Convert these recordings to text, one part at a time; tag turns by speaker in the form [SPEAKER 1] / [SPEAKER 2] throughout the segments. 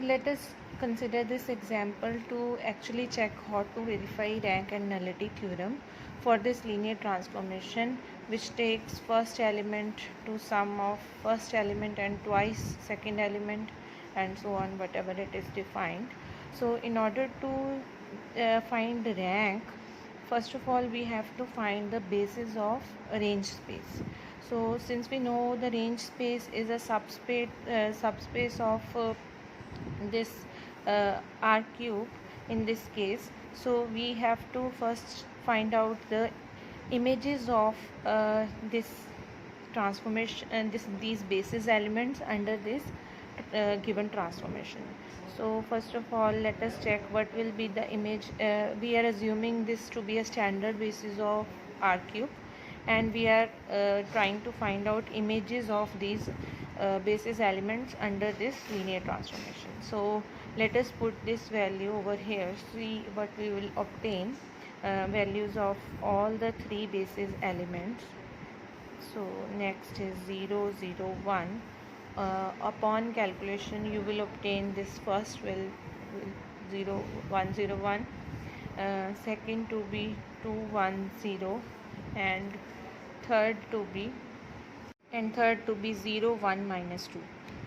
[SPEAKER 1] let us consider this example to actually check how to verify rank and nullity theorem for this linear transformation, which takes first element to sum of first element and twice second element and so on, whatever it is defined. So in order to find the rank, first of all we have to find the basis of range space. So since we know the range space is a subspace of this R cube in this case, so we have to first find out the images of this transformation and these basis elements under this given transformation. So first of all, let us check what will be the image. We are assuming this to be a standard basis of R cube, and we are trying to find out images of these basis elements under this linear transformation. So let us put this value over here, see what we will obtain. Values of all the three basis elements. So next is 0 0 1. Upon calculation you will obtain this first will 0 1 0 1, second to be 2 1 0, and third to be 0 1 minus 2.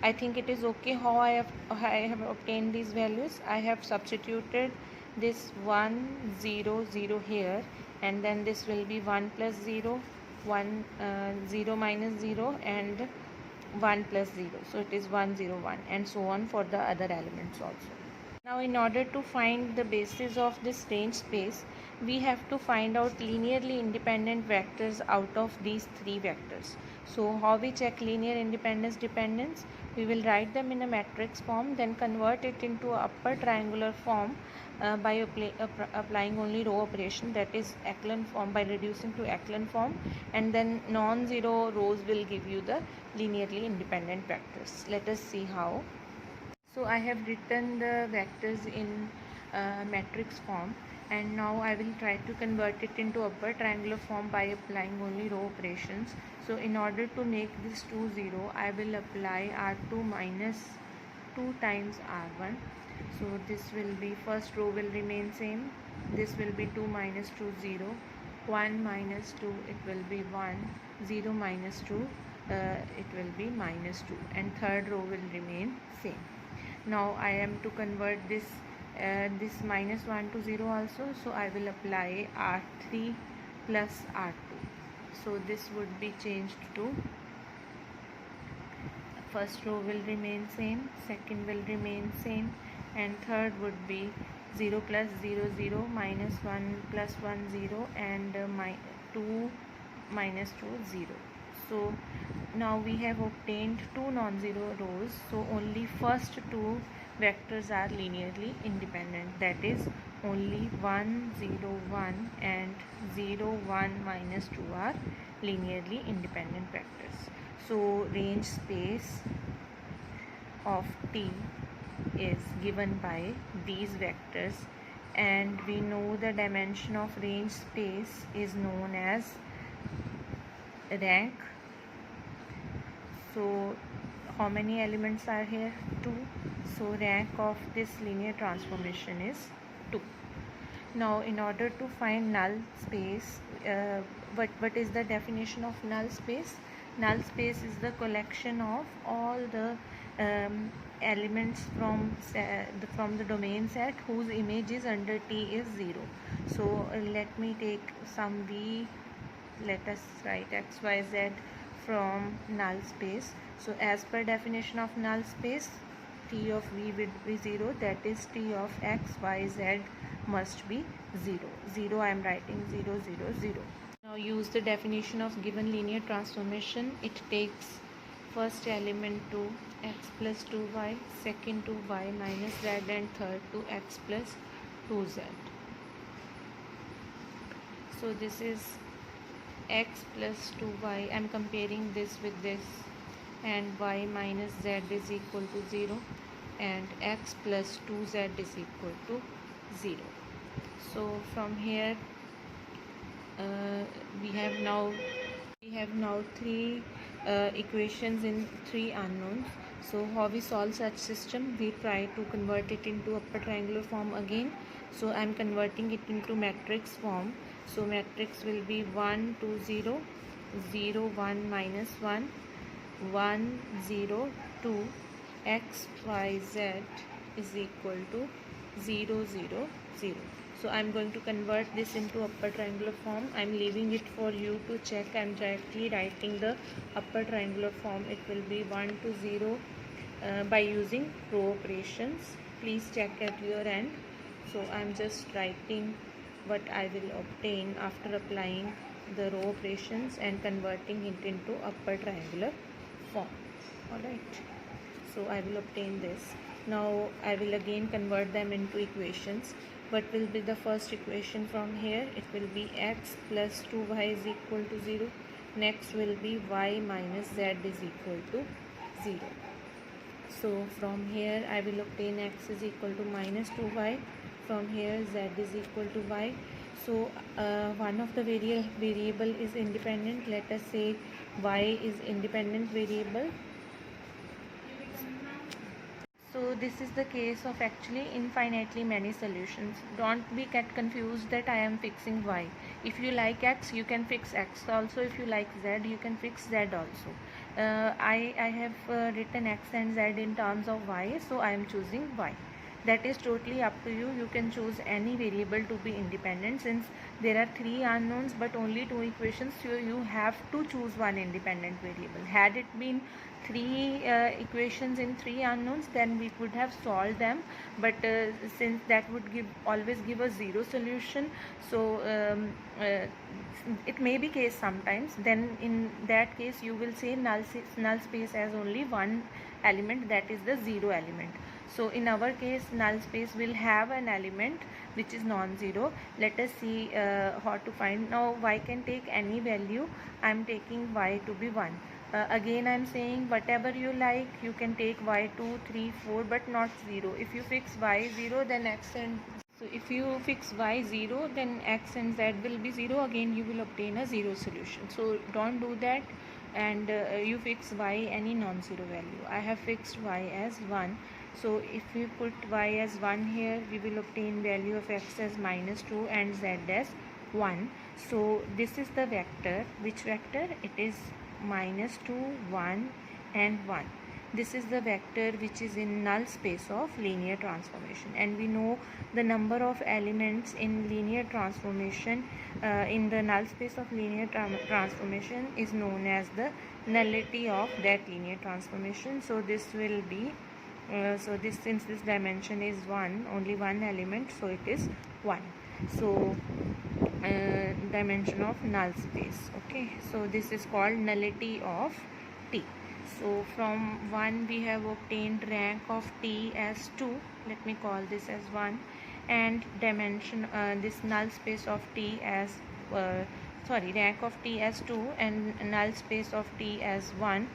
[SPEAKER 1] I think it is okay how I have obtained these values. I have substituted this 1 0 0 here, and then this will be 1 plus 0 1 0 minus 0 and 1 plus 0, so it is 1 0 1, and so on for the other elements also. Now in order to find the basis of this range space, we have to find out linearly independent vectors out of these three vectors. So how we check linear dependence? We will write them in a matrix form, then convert it into upper triangular form by applying only row operation, that is echelon form, by reducing to echelon form, and then non-zero rows will give you the linearly independent vectors. Let us see how. So I have written the vectors in matrix form, and now I will try to convert it into upper triangular form by applying only row operations. So in order to make this 2 0, I will apply R2 minus 2 times R1. So this will be, first row will remain same, this will be 2 minus 2 0, 1 minus 2 it will be 1, 0 minus 2 it will be minus 2, and third row will remain same. Now I am to convert this minus 1 to 0 also, so I will apply R3 plus R2. So this would be changed to, first row will remain same, second will remain same, and third would be 0 plus 0 0, minus 1 plus 1 0, and 2 minus 2 0. So now we have obtained two non-zero rows, so only first two vectors are linearly independent, that is only 1 0 1 and 0 1 minus 2 are linearly independent vectors. So range space of T is given by these vectors, and we know the dimension of range space is known as rank. So how many elements are here? 2. So rank of this linear transformation is 2. Now in order to find null space, what is the definition of null space? Null space is the collection of all the elements from the domain set whose image is under T is 0. So let me take some V, let us write x y z from null space. So as per definition of null space, T of V will be 0, that is T of x y z must be 0. 0 I am writing 0 0 0. Now use the definition of given linear transformation. It takes first element to x plus 2y, second to y minus z, and third to x plus 2z. So this is x plus 2y, I am comparing this with this, and y minus z is equal to 0, and x plus 2z is equal to 0. So from here we have now three equations in three unknowns. So how we solve such system? We try to convert it into upper triangular form again. So I am converting it into matrix form. So matrix will be 1 2 0 0 1 minus 1 1 0 2 x y z is equal to 0 0 0. So I'm going to convert this into upper triangular form. I'm leaving it for you to check. I'm directly writing the upper triangular form. It will be 1 to 0 by using row operations. Please check at your end. So I'm just writing what I will obtain after applying the row operations and converting it into upper triangular form. Alright, so I will obtain this. Now I will again convert them into equations. What will be the first equation from here? It will be x plus 2y is equal to 0. Next will be y minus z is equal to 0. So from here I will obtain x is equal to minus 2y. From here z is equal to y. So one of the variable is independent. Let us say y is independent variable. So this is the case of actually infinitely many solutions. Don't be get confused that I am fixing y. If you like x, you can fix x also. If you like z, you can fix z also. I have written x and z in terms of y, so I am choosing y. That is totally up to you. You can choose any variable to be independent. Since there are 3 unknowns but only 2 equations, so you have to choose one independent variable. Had it been 3 equations in 3 unknowns, then we could have solved them, but since that would always give a 0 solution, so it may be case sometimes, then in that case you will say null space as only one element, that is the 0 element. So in our case null space will have an element which is non-zero. Let us see how to find. Now y can take any value. I am taking y to be 1. Again I am saying whatever you like, you can take y 2 3 4 but not 0. If you fix y 0, then x and so if you fix y 0, then x and z will be 0. Again you will obtain a 0 solution. So don't do that, and you fix y any non-zero value. I have fixed y as 1. So if we put y as 1 here, we will obtain value of x as minus 2 and z as 1. So this is the vector. Which vector? It is minus 2 1 and 1. This is the vector which is in null space of linear transformation, and we know the number of elements in linear transformation in the null space of linear transformation is known as the nullity of that linear transformation. So this will be since this dimension is 1, only one element, so it is 1. So dimension of null space. Okay, so this is called nullity of T. So from 1 we have obtained rank of T as 2. Let me call this as 1, and dimension this null space of T as rank of T as 2 and null space of T as 1.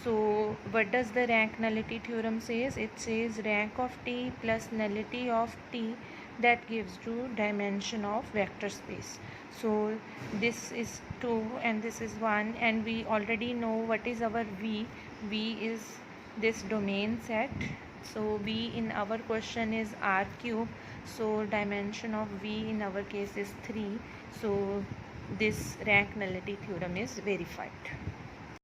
[SPEAKER 1] So what does the rank nullity theorem says? It says rank of T plus nullity of T, that gives you dimension of vector space. So this is 2 and this is 1, and we already know what is our V. V is this domain set. So V in our question is R cube, so dimension of V in our case is 3. So this rank nullity theorem is verified.